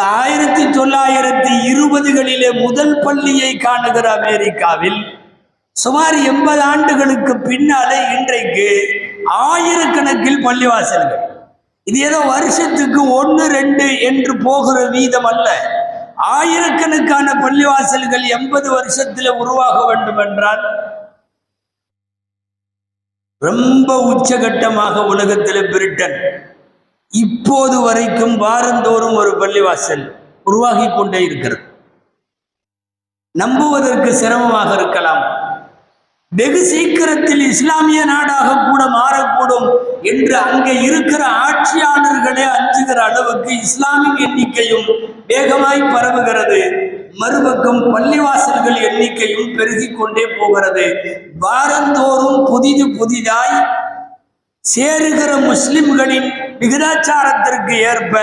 1920களிலே முதல் பள்ளியை காணுகிற அமெரிக்காவில் சுமார் 80 ஆண்டுகளுக்கு பின்னாலே இன்றைக்கு ஆயிரக்கணக்கில் பள்ளிவாசல்கள். இது ஏதோ வருஷத்துக்கு 1 2 என்று போகிற வீதம் அல்ல. ஆயிரக்கணக்கான பள்ளிவாசல்கள் 80 வருஷத்தில் உருவாக வேண்டும் என்றால் ரொம்ப உச்சகட்டமாக உலகத்தில் பிரிட்டன் இப்போது வரைக்கும் வாரந்தோறும் ஒரு பள்ளிவாசல் உருவாகி கொண்டே இருக்கிறது. நம்புவதற்கு சிரமமாக இருக்கலாம். வெகு சீக்கிரத்தில் இஸ்லாமிய நாடாக கூட மாறக்கூடும் என்று அங்கே இருக்கிற ஆட்சியாளர்களே அஞ்சுகிற அளவுக்கு இஸ்லாமிக் எண்ணிக்கையும் வேகமாய் பரவுகிறது. மறுபக்கம் பள்ளிவாசல்கள் எண்ணிக்கையும் பெருகிக் கொண்டே போகிறது. வாரந்தோறும் புதிதாய் சேருகிற முஸ்லிம்களின் விகிதாச்சாரத்திற்கு ஏற்ப